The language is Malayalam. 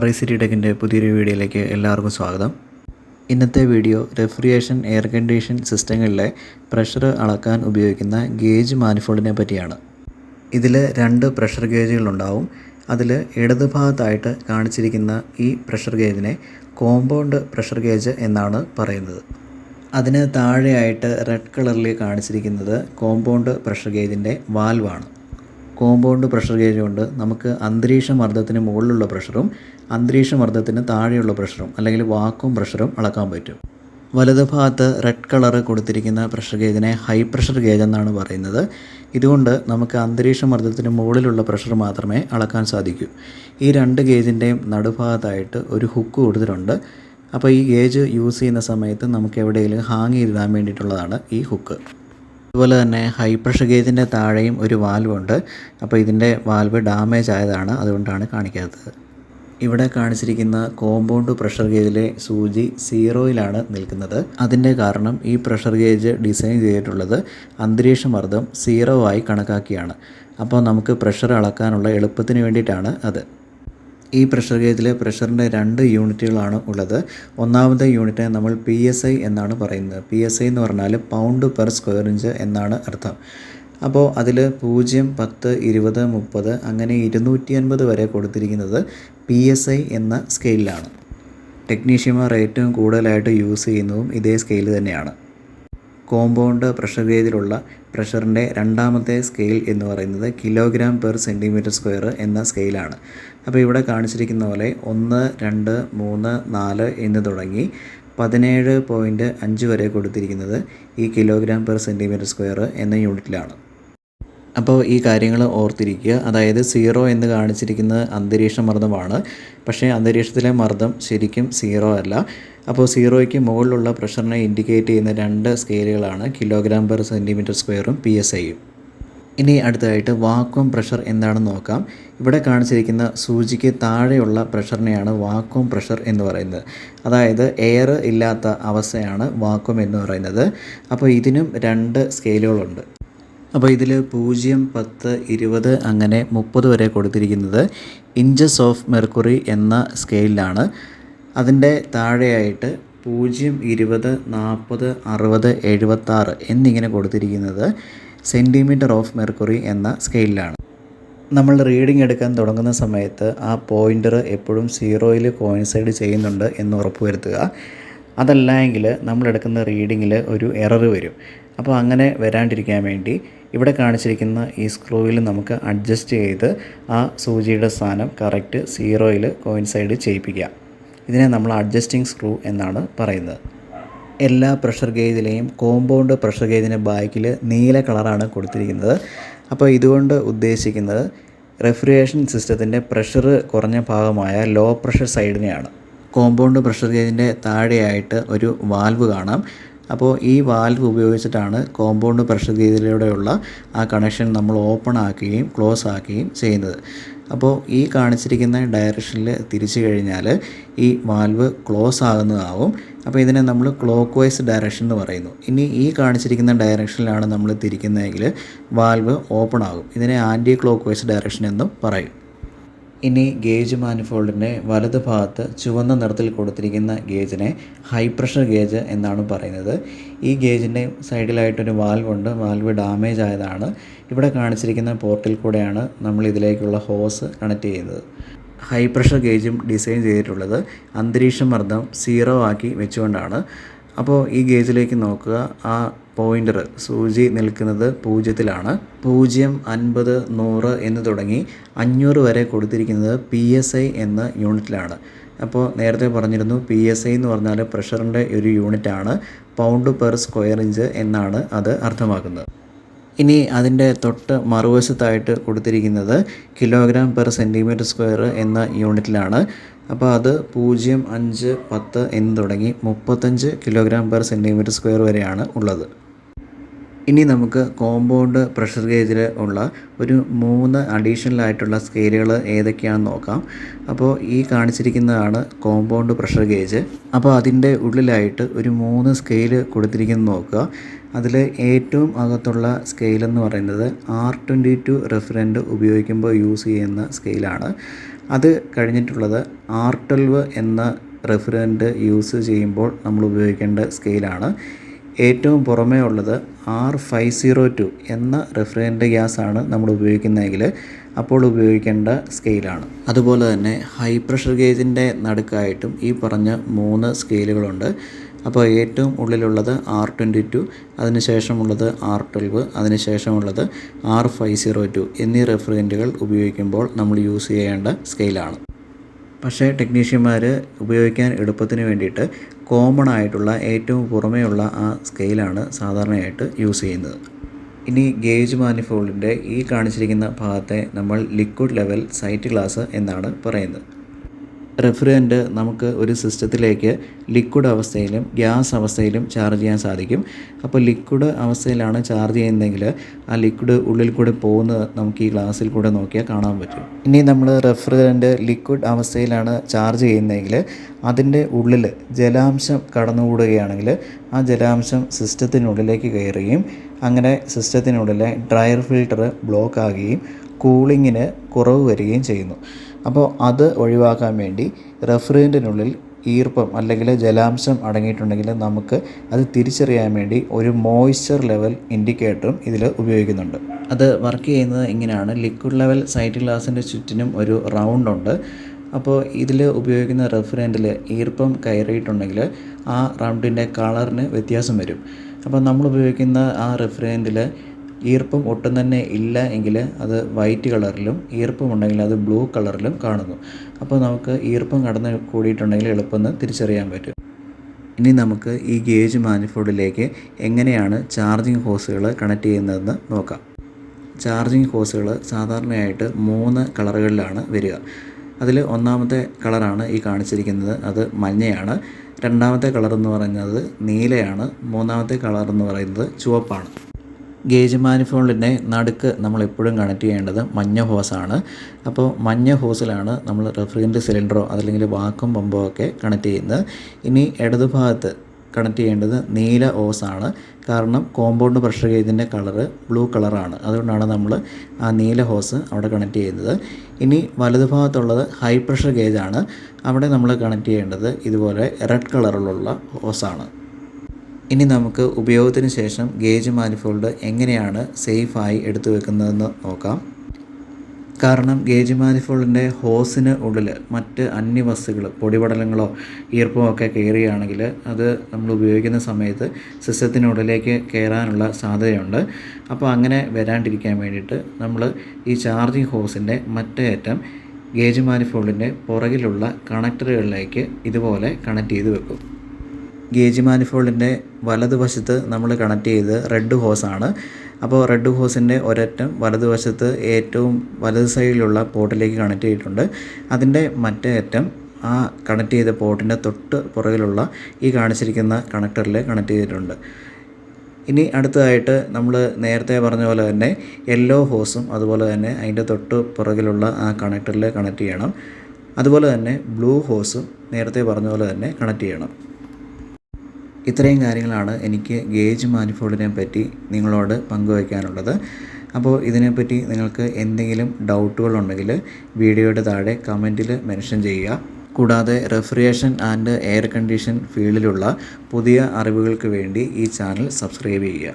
RICT ടെക്കിൻ്റെ പുതിയൊരു വീഡിയോയിലേക്ക് എല്ലാവർക്കും സ്വാഗതം. ഇന്നത്തെ വീഡിയോ റെഫ്രിജറേഷൻ എയർ കണ്ടീഷൻ സിസ്റ്റങ്ങളിലെ പ്രഷർ അളക്കാൻ ഉപയോഗിക്കുന്ന ഗേജ് മാനിഫോൾഡിനെ പറ്റിയാണ്. ഇതിൽ 2 പ്രഷർ ഗേജുകളുണ്ടാവും. അതിൽ ഇടതുഭാഗത്തായിട്ട് കാണിച്ചിരിക്കുന്ന ഈ പ്രഷർ ഗേജിനെ കോമ്പൗണ്ട് പ്രഷർ ഗേജ് എന്നാണ് പറയുന്നത്. അതിന് താഴെയായിട്ട് റെഡ് കളറിൽ കാണിച്ചിരിക്കുന്നത് കോമ്പൗണ്ട് പ്രഷർ ഗേജിൻ്റെ വാൽവാണ്. കോമ്പൗണ്ട് പ്രഷർ ഗേജ് കൊണ്ട് നമുക്ക് അന്തരീക്ഷ മർദ്ദത്തിന് മുകളിലുള്ള പ്രഷറും അന്തരീക്ഷ മർദ്ദത്തിന് താഴെയുള്ള പ്രഷറും അല്ലെങ്കിൽ വാക്വം പ്രഷറും അളക്കാൻ പറ്റും. വലതുഭാഗത്ത് റെഡ് കളർ കൊടുത്തിരിക്കുന്ന പ്രഷർ ഗേജിനെ ഹൈ പ്രഷർ ഗേജ് എന്നാണ് പറയുന്നത്. ഇതുകൊണ്ട് നമുക്ക് അന്തരീക്ഷ മർദ്ദത്തിന് മുകളിലുള്ള പ്രഷർ മാത്രമേ അളക്കാൻ സാധിക്കൂ. ഈ 2 ഗേജിൻ്റെയും നടുഭാഗത്തായിട്ട് ഒരു ഹുക്ക് കൊടുത്തിട്ടുണ്ട്. അപ്പോൾ ഈ ഗേജ് യൂസ് ചെയ്യുന്ന സമയത്ത് നമുക്ക് എവിടെയെങ്കിലും ഹാങ് ചെയ്തിടാൻ വേണ്ടിയിട്ടുള്ളതാണ് ഈ ഹുക്ക്. അതുപോലെ തന്നെ ഹൈ പ്രഷർ ഗേജിൻ്റെ താഴെയും ഒരു വാൽവുണ്ട്. അപ്പോൾ ഇതിൻ്റെ വാൽവ് ഡാമേജ് ആയതാണ്, അതുകൊണ്ടാണ് കാണിക്കാത്തത്. ഇവിടെ കാണിച്ചിരിക്കുന്ന കോമ്പൗണ്ട് പ്രഷർ ഗേജിലെ സൂചി 0-യിലാണ് നിൽക്കുന്നത്. അതിൻ്റെ കാരണം ഈ പ്രഷർ ഗേജ് ഡിസൈൻ ചെയ്തിട്ടുള്ളത് അന്തരീക്ഷ മർദ്ദം 0 ആയി കണക്കാക്കിയാണ്. അപ്പോൾ നമുക്ക് പ്രഷർ അളക്കാനുള്ള എളുപ്പത്തിന് വേണ്ടിയിട്ടാണ് അത്. ഈ പ്രഷർ ഗേജിൽ പ്രഷറിൻ്റെ 2 യൂണിറ്റുകളാണ് ഉള്ളത്. ഒന്നാമത്തെ യൂണിറ്റ് നമ്മൾ PSI എന്നാണ് പറയുന്നത്. PSI എന്ന് പറഞ്ഞാൽ പൗണ്ട് പെർ സ്ക്വയർ ഇഞ്ച് എന്നാണ് അർത്ഥം. അപ്പോൾ അതിൽ 0, 10, 20, 30 അങ്ങനെ 250 വരെ കൊടുത്തിരിക്കുന്നത് PSI എന്ന സ്കെയിലാണ്. ടെക്നീഷ്യന്മാർ ഏറ്റവും കൂടുതലായിട്ട് യൂസ് ചെയ്യുന്നതും ഇതേ സ്കെയിൽ തന്നെയാണ്. കോമ്പൗണ്ട് പ്രഷർ ഗേജിലുള്ള പ്രഷറിൻ്റെ രണ്ടാമത്തെ സ്കെയിൽ എന്ന് പറയുന്നത് കിലോഗ്രാം പെർ സെൻറ്റിമീറ്റർ സ്ക്വയർ എന്ന സ്കെയിലാണ്. അപ്പോൾ ഇവിടെ കാണിച്ചിരിക്കുന്ന പോലെ 1, 2, 3, 4 എന്ന് തുടങ്ങി 17.5 വരെ കൊടുത്തിരിക്കുന്നത് ഈ കിലോഗ്രാം പെർ സെൻറ്റിമീറ്റർ സ്ക്വയർ എന്ന യൂണിറ്റിലാണ്. അപ്പോൾ ഈ കാര്യങ്ങൾ ഓർത്തിരിക്കുക. അതായത് 0 എന്ന് കാണിച്ചിരിക്കുന്നത് അന്തരീക്ഷ മർദ്ദമാണ്. പക്ഷേ അന്തരീക്ഷത്തിലെ മർദ്ദം ശരിക്കും 0 അല്ല. അപ്പോൾ 0യ്ക്ക് മുകളിലുള്ള പ്രഷറിനെ ഇൻഡിക്കേറ്റ് ചെയ്യുന്ന 2 സ്കെയിലുകളാണ് കിലോഗ്രാം പെർ സെൻറ്റിമീറ്റർ സ്ക്വയറും PSIയും. ഇനി അടുത്തതായിട്ട് വാക്വം പ്രഷർ എന്താണെന്ന് നോക്കാം. ഇവിടെ കാണിച്ചിരിക്കുന്ന സൂചിക്ക് താഴെയുള്ള പ്രഷറിനെയാണ് വാക്വം പ്രഷർ എന്ന് പറയുന്നത്. അതായത് എയർ ഇല്ലാത്ത അവസ്ഥയാണ് വാക്വം എന്ന് പറയുന്നത്. അപ്പോൾ ഇതിനും 2 സ്കെയിലുകളുണ്ട്. അപ്പോൾ ഇതിൽ 0, 10, 20 അങ്ങനെ 30 വരെ കൊടുത്തിരിക്കുന്നത് ഇഞ്ചസ് ഓഫ് മെർക്കുറി എന്ന സ്കെയിലാണ്. അതിൻ്റെ താഴെയായിട്ട് 0, 20, 40, 60, 76 എന്നിങ്ങനെ കൊടുത്തിരിക്കുന്നത് സെൻറ്റിമീറ്റർ ഓഫ് മെർക്കുറി എന്ന സ്കെയിലാണ്. നമ്മൾ റീഡിംഗ് എടുക്കാൻ തുടങ്ങുന്ന സമയത്ത് ആ പോയിൻ്റർ എപ്പോഴും 0-യിൽ കോയിൻസൈഡ് ചെയ്യുന്നുണ്ട് എന്ന് ഉറപ്പുവരുത്തുക. അതല്ല എങ്കിൽ നമ്മളെടുക്കുന്ന റീഡിങ്ങിൽ ഒരു എറർ വരും. അപ്പോൾ അങ്ങനെ വരാണ്ടിരിക്കാൻ വേണ്ടി ഇവിടെ കാണിച്ചിരിക്കുന്ന ഈ സ്ക്രൂവിൽ നമുക്ക് അഡ്ജസ്റ്റ് ചെയ്ത് ആ സൂചിയുടെ സ്ഥാനം കറക്റ്റ് 0-യിൽ കോയിൻസൈഡ് ചെയ്യിപ്പിക്കാം. ഇതിനെ നമ്മൾ അഡ്ജസ്റ്റിംഗ് സ്ക്രൂ എന്നാണ് പറയുന്നത്. എല്ലാ പ്രഷർ ഗേജിലെയും കോമ്പൗണ്ട് പ്രഷർ ഗേജിൻ്റെ ബാക്കിൽ നീല കളറാണ് കൊടുത്തിരിക്കുന്നത്. അപ്പോൾ ഇതുകൊണ്ട് ഉദ്ദേശിക്കുന്നത് റെഫ്രിജറേഷൻ സിസ്റ്റത്തിൻ്റെ പ്രഷർ കുറഞ്ഞ ഭാഗമായ ലോ പ്രഷർ സൈഡിനെയാണ്. കോമ്പൗണ്ട് പ്രഷർ ഗേജിൻ്റെ താഴെയായിട്ട് ഒരു വാൽവ് കാണാം. അപ്പോൾ ഈ വാൽവ് ഉപയോഗിച്ചിട്ടാണ് കോമ്പൗണ്ട് പ്രഷർ ഗേജിലൂടെയുള്ള ആ കണക്ഷൻ നമ്മൾ ഓപ്പൺ ആക്കുകയും ക്ലോസ് ആക്കുകയും ചെയ്യുന്നത്. അപ്പോൾ ഈ കാണിച്ചിരിക്കുന്ന ഡയറക്ഷനിൽ തിരിച്ചു കഴിഞ്ഞാൽ ഈ വാൽവ് ക്ലോസ് ആകുന്നതാവും. അപ്പോൾ ഇതിനെ നമ്മൾ ക്ലോക്ക് വൈസ് ഡയറക്ഷൻ എന്ന് പറയുന്നു. ഇനി ഈ കാണിച്ചിരിക്കുന്ന ഡയറക്ഷനിലാണ് നമ്മൾ തിരിക്കുന്നതെങ്കിൽ വാൽവ് ഓപ്പൺ ആകും. ഇതിനെ ആൻറ്റി ക്ലോക്ക് വൈസ് ഡയറക്ഷൻ എന്നും പറയും. ഇനി ഗേജ് മാനിഫോൾഡിൻ്റെ വലത് ഭാഗത്ത് ചുവന്ന നിറത്തിൽ കൊടുത്തിരിക്കുന്ന ഗേജിനെ ഹൈ പ്രഷർ ഗേജ് എന്നാണ് പറയുന്നത്. ഈ ഗേജിൻ്റെ സൈഡിലായിട്ടൊരു വാൽവുണ്ട്. വാൽവ് ഡാമേജ് ആയതാണ്. ഇവിടെ കാണിച്ചിരിക്കുന്ന പോർട്ടിൽ കൂടെയാണ് നമ്മൾ ഇതിലേക്കുള്ള ഹോസ് കണക്ട് ചെയ്യുന്നത്. ഹൈ പ്രഷർ ഗേജും ഡിസൈൻ ചെയ്തിട്ടുള്ളത് അന്തരീക്ഷ മർദ്ദം 0 ആക്കി വെച്ചുകൊണ്ടാണ്. അപ്പോൾ ഈ ഗേജിലേക്ക് നോക്കുക. ആ പോയിൻ്റർ സൂചി നിൽക്കുന്നത് 0-ലാണ്. 0, 50, 100 എന്ന് തുടങ്ങി 500 വരെ കൊടുത്തിരിക്കുന്നത് PSI എന്ന യൂണിറ്റിലാണ്. അപ്പോൾ നേരത്തെ പറഞ്ഞിരുന്നു PSI എന്ന് പറഞ്ഞാൽ പ്രഷറിൻ്റെ ഒരു യൂണിറ്റാണ്. പൗണ്ട് പെർ സ്ക്വയർ ഇഞ്ച് എന്നാണ് അത് അർത്ഥമാക്കുന്നത്. ഇനി അതിൻ്റെ തൊട്ട് മറുവശത്തായിട്ട് കൊടുത്തിരിക്കുന്നത് കിലോഗ്രാം പെർ സെൻറ്റിമീറ്റർ സ്ക്വയർ എന്ന യൂണിറ്റിലാണ്. അപ്പോൾ അത് 0, 5, 10 എന്ന് തുടങ്ങി 35 കിലോഗ്രാം പെർ സെൻറ്റിമീറ്റർ സ്ക്വയർ വരെയാണ് ഉള്ളത്. ഇനി നമുക്ക് കോമ്പൗണ്ട് പ്രഷർ ഗേജിൽ ഉള്ള ഒരു 3 അഡീഷണലായിട്ടുള്ള സ്കെയിലുകൾ ഏതൊക്കെയാണെന്ന് നോക്കാം. അപ്പോൾ ഈ കാണിച്ചിരിക്കുന്നതാണ് കോമ്പൗണ്ട് പ്രഷർ ഗേജ്. അപ്പോൾ അതിൻ്റെ ഉള്ളിലായിട്ട് ഒരു 3 സ്കെയിൽ കൊടുത്തിരിക്കുന്നത് നോക്കുക. അതിൽ ഏറ്റവും അകത്തുള്ള സ്കെയിലെന്ന് പറയുന്നത് R22 റെഫറൻറ്റ് ഉപയോഗിക്കുമ്പോൾ യൂസ് ചെയ്യുന്ന സ്കെയിലാണ്. അത് കഴിഞ്ഞിട്ടുള്ളത് R12 എന്ന റെഫ്രിജറൻറ്റ് യൂസ് ചെയ്യുമ്പോൾ നമ്മൾ ഉപയോഗിക്കേണ്ട സ്കെയിലാണ്. ഏറ്റവും പുറമേ ഉള്ളത് R502 എന്ന റെഫ്രിജറൻറ്റ് ഗ്യാസാണ് നമ്മൾ ഉപയോഗിക്കുന്നതെങ്കിൽ അപ്പോൾ ഉപയോഗിക്കേണ്ട സ്കെയിലാണ്. അതുപോലെ തന്നെ ഹൈ പ്രഷർ ഗേജിൻ്റെ നടുക്കായിട്ടും ഈ പറഞ്ഞ 3 സ്കെയിലുകളുണ്ട്. അപ്പോൾ ഏറ്റവും ഉള്ളിലുള്ളത് R22, അതിനുശേഷമുള്ളത് R12, അതിനുശേഷമുള്ളത് R502 എന്നീ റെഫ്രിജറൻറ്റുകൾ ഉപയോഗിക്കുമ്പോൾ നമ്മൾ യൂസ് ചെയ്യേണ്ട സ്കെയിലാണ്. പക്ഷേ ടെക്നീഷ്യന്മാർ ഉപയോഗിക്കാൻ എളുപ്പത്തിന് വേണ്ടിയിട്ട് കോമൺ ആയിട്ടുള്ള ഏറ്റവും പുറമേയുള്ള ആ സ്കെയിലാണ് സാധാരണയായിട്ട് യൂസ് ചെയ്യുന്നത്. ഇനി ഗേജ് മാനിഫോൾഡിൻ്റെ ഈ കാണിച്ചിരിക്കുന്ന ഭാഗത്തെ നമ്മൾ ലിക്വിഡ് ലെവൽ സൈറ്റ് ഗ്ലാസ് എന്നാണ് പറയുന്നത്. റെഫ്രിജറൻറ്റ് നമുക്ക് ഒരു സിസ്റ്റത്തിലേക്ക് ലിക്വിഡ് അവസ്ഥയിലും ഗ്യാസ് അവസ്ഥയിലും ചാർജ് ചെയ്യാൻ സാധിക്കും. അപ്പോൾ ലിക്വിഡ് അവസ്ഥയിലാണ് ചാർജ് ചെയ്യുന്നതെങ്കിൽ ആ ലിക്വിഡ് ഉള്ളിൽ കൂടെ പോകുന്നത് നമുക്ക് ഈ ഗ്ലാസ്സിൽ കൂടെ നോക്കിയാൽ കാണാൻ പറ്റും. ഇനി നമ്മൾ റെഫ്രിജറൻറ്റ് ലിക്വിഡ് അവസ്ഥയിലാണ് ചാർജ് ചെയ്യുന്നതെങ്കിൽ അതിൻ്റെ ഉള്ളിൽ ജലാംശം കടന്നുകൂടുകയാണെങ്കിൽ ആ ജലാംശം സിസ്റ്റത്തിനുള്ളിലേക്ക് കയറുകയും അങ്ങനെ സിസ്റ്റത്തിനുള്ളിലെ ഡ്രയർ ഫിൽട്ടർ ബ്ലോക്ക് ആകുകയും കൂളിങ്ങിന് കുറവ് വരികയും ചെയ്യുന്നു. അപ്പോൾ അത് ഒഴിവാക്കാൻ വേണ്ടി റെഫ്രിജറൻറ്റിനുള്ളിൽ ഈർപ്പം അല്ലെങ്കിൽ ജലാംശം അടങ്ങിയിട്ടുണ്ടെങ്കിൽ നമുക്ക് അത് തിരിച്ചറിയാൻ വേണ്ടി ഒരു മോയ്സ്ചർ ലെവൽ ഇൻഡിക്കേറ്ററും ഇതിൽ ഉപയോഗിക്കുന്നുണ്ട്. അത് വർക്ക് ചെയ്യുന്നത് ഇങ്ങനെയാണ്. ലിക്വിഡ് ലെവൽ സൈറ്റ് ഗ്ലാസിൻ്റെ ചുറ്റിനും ഒരു റൗണ്ട് ഉണ്ട്. അപ്പോൾ ഇതിൽ ഉപയോഗിക്കുന്ന റെഫ്രിജറൻറ്റിൽ ഈർപ്പം കയറിയിട്ടുണ്ടെങ്കിൽ ആ റൗണ്ടിൻ്റെ കളറിന് വ്യത്യാസം വരും. അപ്പോൾ നമ്മൾ ഉപയോഗിക്കുന്ന ആ റെഫ്രിജറൻറ്റിൽ ഈർപ്പം ഒട്ടും തന്നെ ഇല്ല എങ്കിൽ അത് വൈറ്റ് കളറിലും ഈർപ്പമുണ്ടെങ്കിൽ അത് ബ്ലൂ കളറിലും കാണുന്നു. അപ്പോൾ നമുക്ക് ഈർപ്പം കടന്ന് കൂടിയിട്ടുണ്ടെങ്കിൽ എളുപ്പം തിരിച്ചറിയാൻ പറ്റും. ഇനി നമുക്ക് ഈ ഗേജ് മാനിഫോൾഡിലേക്ക് എങ്ങനെയാണ് ചാർജിങ് ഹോസുകൾ കണക്ട് ചെയ്യുന്നതെന്ന് നോക്കാം. ചാർജിങ് ഹോസുകൾ സാധാരണയായിട്ട് 3 കളറുകളിലാണ് വരിക. അതിൽ ഒന്നാമത്തെ കളറാണ് ഈ കാണിച്ചിരിക്കുന്നത്, അത് മഞ്ഞയാണ്. രണ്ടാമത്തെ കളർ എന്ന് പറയുന്നത് നീലയാണ്. മൂന്നാമത്തെ കളർ എന്ന് പറയുന്നത് ചുവപ്പാണ്. ഗേജ് മാനിഫോൾഡിൻ്റെ നടുക്ക് നമ്മൾ എപ്പോഴും കണക്ട് ചെയ്യേണ്ടത് മഞ്ഞ ഹോസാണ്. അപ്പോൾ മഞ്ഞ ഹോസിലാണ് നമ്മൾ റെഫ്രിജറൻറ്റ് സിലിണ്ടറോ അതല്ലെങ്കിൽ വാക്വം പമ്പോ ഒക്കെ കണക്ട് ചെയ്യുന്നത്. ഇനി ഇടതുഭാഗത്ത് കണക്ട് ചെയ്യേണ്ടത് നീല ഹോസാണ്. കാരണം കോമ്പൗണ്ട് പ്രഷർ ഗേജിൻ്റെ കളറ് ബ്ലൂ കളറാണ്. അതുകൊണ്ടാണ് നമ്മൾ ആ നീല ഹോസ് അവിടെ കണക്ട് ചെയ്യുന്നത്. ഇനി വലതുഭാഗത്തുള്ളത് ഹൈ പ്രഷർ ഗേജാണ്. അവിടെ നമ്മൾ കണക്ട് ചെയ്യേണ്ടത് ഇതുപോലെ റെഡ് കളറിലുള്ള ഹോസാണ്. ഇനി നമുക്ക് ഉപയോഗത്തിന് ശേഷം ഗേജ് മാനിഫോൾഡ് എങ്ങനെയാണ് സേഫായി എടുത്തു വെക്കുന്നതെന്ന് നോക്കാം. കാരണം ഗേജ് മാനിഫോൾഡിൻ്റെ ഹോസിന് ഉള്ളിൽ മറ്റ് അന്യവസ്തുക്കൾ പൊടിപടലങ്ങളോ ഈർപ്പമോ ഒക്കെ കയറുകയാണെങ്കിൽ അത് നമ്മൾ ഉപയോഗിക്കുന്ന സമയത്ത് സിസ്റ്റത്തിനുള്ളിലേക്ക് കയറാനുള്ള സാധ്യതയുണ്ട്. അപ്പോൾ അങ്ങനെ വരാണ്ടിരിക്കാൻ വേണ്ടിയിട്ട് നമ്മൾ ഈ ചാർജിങ് ഹോസിൻ്റെ മറ്റേ അറ്റം ഗേജ് മാനിഫോൾഡിൻ്റെ പുറകിലുള്ള കണക്ടറുകളിലേക്ക് ഇതുപോലെ കണക്ട് ചെയ്ത് വെക്കും. ഗേജ് മാനിഫോൾഡിൻ്റെ വലതുവശത്ത് നമ്മൾ കണക്ട് ചെയ്ത് റെഡ് ഹോസാണ്. അപ്പോൾ റെഡ് ഹോസിൻ്റെ ഒരറ്റം വലതുവശത്ത് ഏറ്റവും വലത് സൈഡിലുള്ള പോർട്ടിലേക്ക് കണക്ട് ചെയ്തിട്ടുണ്ട്. അതിൻ്റെ മറ്റേ അറ്റം ആ കണക്ട് ചെയ്ത പോർട്ടിൻ്റെ തൊട്ട് പുറകിലുള്ള ഈ കാണിച്ചിരിക്കുന്ന കണക്ടറിൽ കണക്ട് ചെയ്തിട്ടുണ്ട്. ഇനി അടുത്തതായിട്ട് നമ്മൾ നേരത്തെ പറഞ്ഞ പോലെ തന്നെ യെല്ലോ ഹോസും അതുപോലെ തന്നെ അതിൻ്റെ തൊട്ട് പുറകിലുള്ള ആ കണക്ടറിൽ കണക്ട് ചെയ്യണം. അതുപോലെ തന്നെ ബ്ലൂ ഹോസും നേരത്തെ പറഞ്ഞ പോലെ തന്നെ കണക്ട് ചെയ്യണം. ഇത്രയും കാര്യങ്ങളാണ് എനിക്ക് ഗേജ് മാനിഫോൾഡിനെ പറ്റി നിങ്ങളോട് പങ്കുവയ്ക്കാനുള്ളത്. അപ്പോൾ ഇതിനെപ്പറ്റി നിങ്ങൾക്ക് എന്തെങ്കിലും ഡൗട്ടുകളുണ്ടെങ്കിൽ വീഡിയോയുടെ താഴെ കമൻറ്റിൽ മെൻഷൻ ചെയ്യുക. കൂടാതെ റെഫ്രിജറേഷൻ ആൻഡ് എയർ കണ്ടീഷൻ ഫീൽഡിലുള്ള പുതിയ അറിവുകൾക്ക് വേണ്ടി ഈ ചാനൽ സബ്സ്ക്രൈബ് ചെയ്യുക.